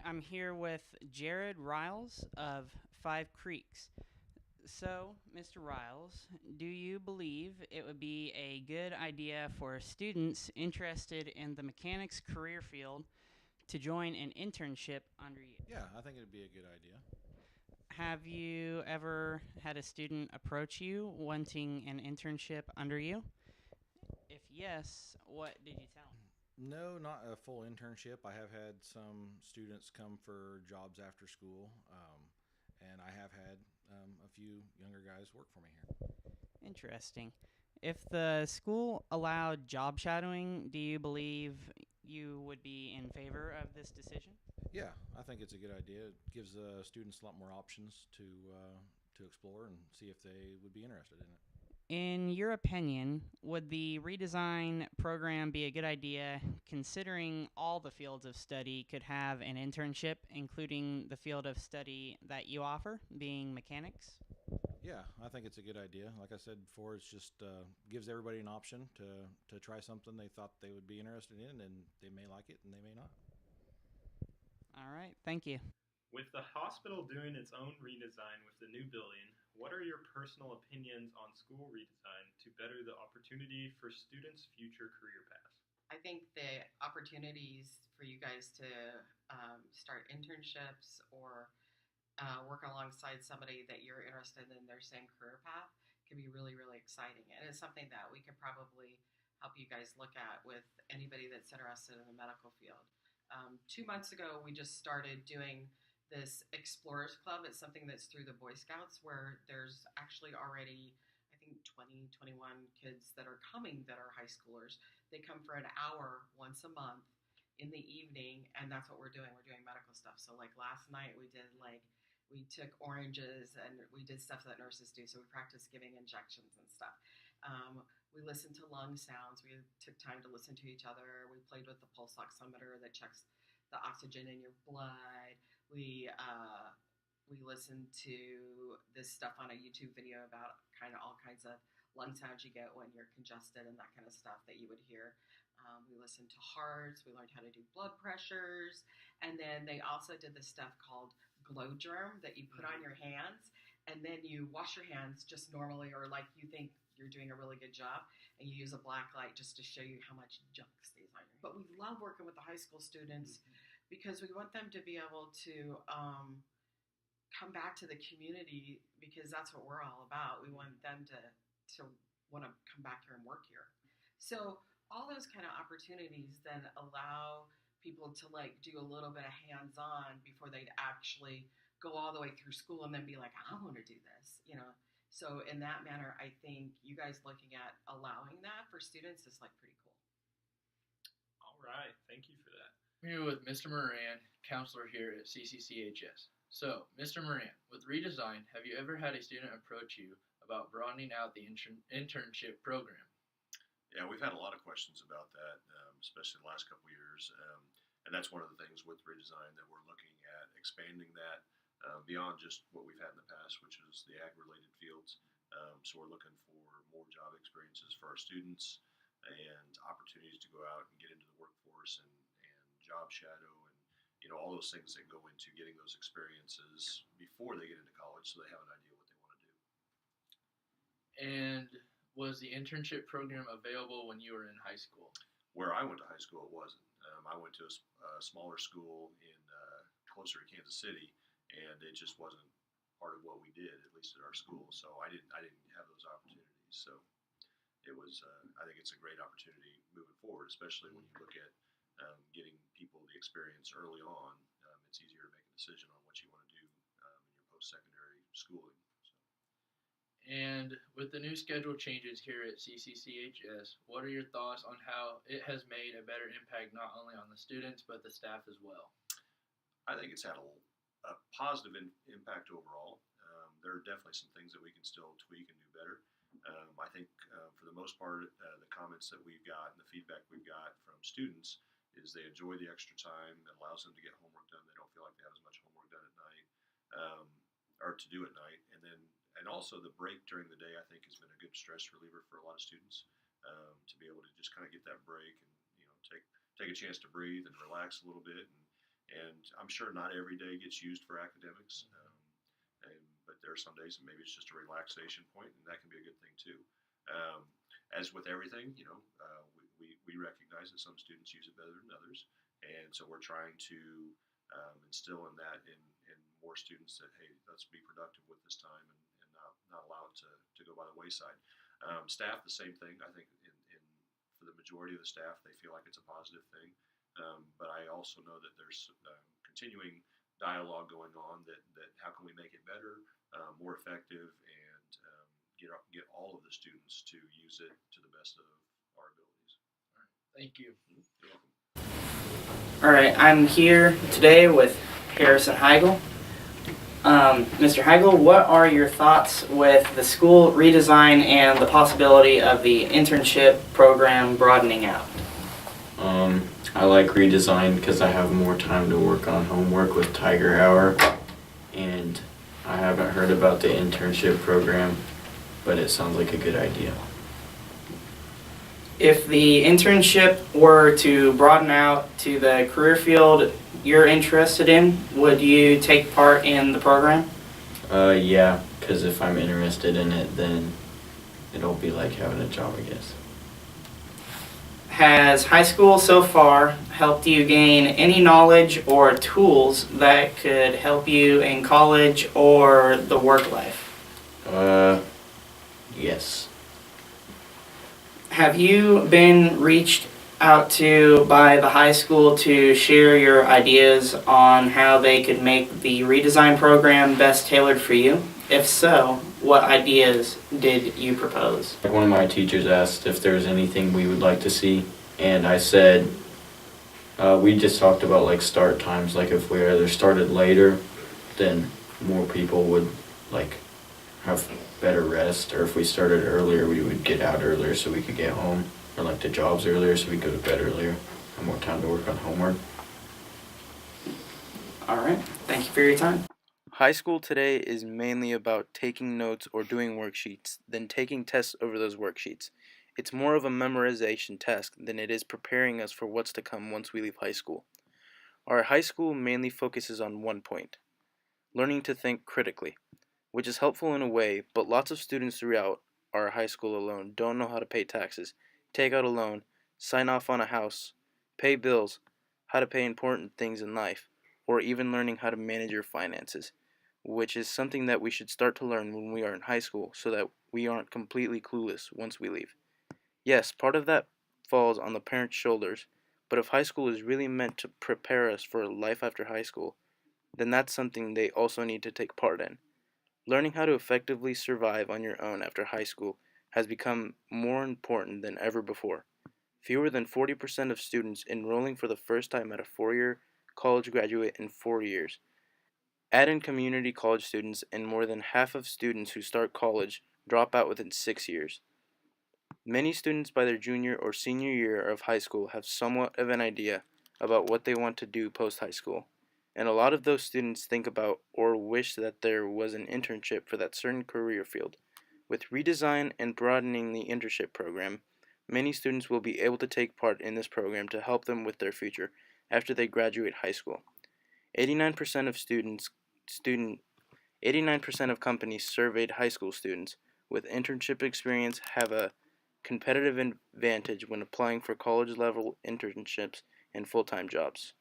right, I'm here with Jared Riles of Five Creeks. So, Mr. Riles, do you believe it would be a good idea for students interested in the mechanics career field to join an internship under you? Yeah, I think it'd be a good idea. Have you ever had a student approach you wanting an internship under you? If yes, what did you tell them? No, not a full internship. I have had some students come for jobs after school, and I have had a few younger guys work for me here. Interesting. If the school allowed job shadowing, do you believe you would be in favor of this decision? Yeah, I think it's a good idea. It gives students a lot more options to explore and see if they would be interested in it. In your opinion, would the redesign program be a good idea considering all the fields of study could have an internship, including the field of study that you offer, being mechanics? Yeah, I think it's a good idea. Like I said before, it's just gives everybody an option to try something they thought they would be interested in, and they may like it and they may not. All right, thank you. With the hospital doing its own redesign with the new building, what are your personal opinions on school redesign to better the opportunity for students' future career paths? I think the opportunities for you guys to start internships or work alongside somebody that you're interested in their same career path can be really, really exciting. And it's something that we could probably help you guys look at with anybody that's interested in the medical field. 2 months ago, we just started doing this Explorers Club. It's something that's through the Boy Scouts where there's actually already, I think, 20, 21 kids that are coming that are high schoolers. They come for an hour once a month in the evening, and that's what we're doing. We're doing medical stuff. So, like last night, we took oranges and we did stuff that nurses do. So we practiced giving injections and stuff. We listened to lung sounds. We took time to listen to each other. We played with the pulse oximeter that checks the oxygen in your blood. We listened to this stuff on a YouTube video about kind of all kinds of lung sounds you get when you're congested and that kind of stuff that you would hear. We listened to hearts. We learned how to do blood pressures. And then they also did this stuff called glow germ that you put on your hands. And then you wash your hands just normally, or like you think you're doing a really good job. And you use a black light just to show you how much junk stays on your hands. But we love working with the high school students because we want them to be able to come back to the community because that's what we're all about. We want them to want to come back here and work here. So all those kind of opportunities then allow people to like do a little bit of hands-on before they'd actually go all the way through school and then be like, I want to do this, you know. So in that manner, I think you guys looking at allowing that for students is like pretty cool. All right, thank you for that. I'm here with Mr. Moran, counselor here at CCCHS. So, Mr. Moran, with Redesign, have you ever had a student approach you about broadening out the internship program? Yeah, we've had a lot of questions about that, especially the last couple of years. And that's one of the things with Redesign that we're looking at expanding that beyond just what we've had in the past, which is the ag-related fields. So we're looking for more job experiences for our students and opportunities to go out and get into the workforce and job shadow and all those things that go into getting those experiences before they get into college so they have an idea what they want to do. And was the internship program available when you were in high school? Where I went to high school, it wasn't. I went to a smaller school in closer to Kansas City, and it just wasn't part of what we did, at least at our school. So I didn't have those opportunities. So it was. I think it's a great opportunity moving forward, especially when you look at getting people the experience early on. It's easier to make a decision on what you want to do in your post-secondary schooling. And with the new schedule changes here at CCCHS, what are your thoughts on how it has made a better impact not only on the students but the staff as well? I think it's had a positive impact overall. There are definitely some things that we can still tweak and do better. I think for the most part, the comments that we've got and the feedback we've got from students is they enjoy the extra time. It allows them to get homework done. They don't feel like they have as much homework done at night or to do at night. And also the break during the day, I think, has been a good stress reliever for a lot of students to be able to just kind of get that break and take a chance to breathe and relax a little bit and I'm sure not every day gets used for academics, but there are some days that maybe it's just a relaxation point, and that can be a good thing too. Um, as with everything, we recognize that some students use it better than others, and so we're trying to instill in that in more students that, hey, let's be productive with this time, and not allow it to go by the wayside. Staff, the same thing. I think for the majority of the staff, they feel like it's a positive thing. But I also know that there's continuing dialogue going on that how can we make it better, more effective, and get all of the students to use it to the best of our abilities. Thank you. You're welcome. All right, I'm here today with Harrison Heigl. Mr. Heigl, what are your thoughts with the school redesign and the possibility of the internship program broadening out? I like redesign because I have more time to work on homework with Tiger Hour, and I haven't heard about the internship program, but it sounds like a good idea. If the internship were to broaden out to the career field you're interested in, would you take part in the program? Yeah, because if I'm interested in it, then it'll be like having a job, I guess. Has high school so far helped you gain any knowledge or tools that could help you in college or the work life? Yes. Have you been reached out to by the high school to share your ideas on how they could make the redesign program best tailored for you? If so, what ideas did you propose? One of my teachers asked if there was anything we would like to see, and I said, we just talked about like start times, like if we either started later, then more people would like have better rest, or if we started earlier, we would get out earlier so we could get home, or like to jobs earlier so we could go to bed earlier, have more time to work on homework. All right, thank you for your time. High school today is mainly about taking notes or doing worksheets, then taking tests over those worksheets. It's more of a memorization task than it is preparing us for what's to come once we leave high school. Our high school mainly focuses on one point, learning to think critically, which is helpful in a way, but lots of students throughout our high school alone don't know how to pay taxes, take out a loan, sign off on a house, pay bills, how to pay important things in life, or even learning how to manage your finances, which is something that we should start to learn when we are in high school so that we aren't completely clueless once we leave. Yes, part of that falls on the parents' shoulders, but if high school is really meant to prepare us for life after high school, then that's something they also need to take part in. Learning how to effectively survive on your own after high school has become more important than ever before. Fewer than 40% of students enrolling for the first time at a four-year college graduate in 4 years. Add in community college students, and more than half of students who start college drop out within 6 years. Many students by their junior or senior year of high school have somewhat of an idea about what they want to do post-high school, and a lot of those students think about or wish that there was an internship for that certain career field. With redesign and broadening the internship program, many students will be able to take part in this program to help them with their future after they graduate high school. 89% of 89% of companies surveyed high school students with internship experience have a competitive advantage when applying for college-level internships and full-time jobs.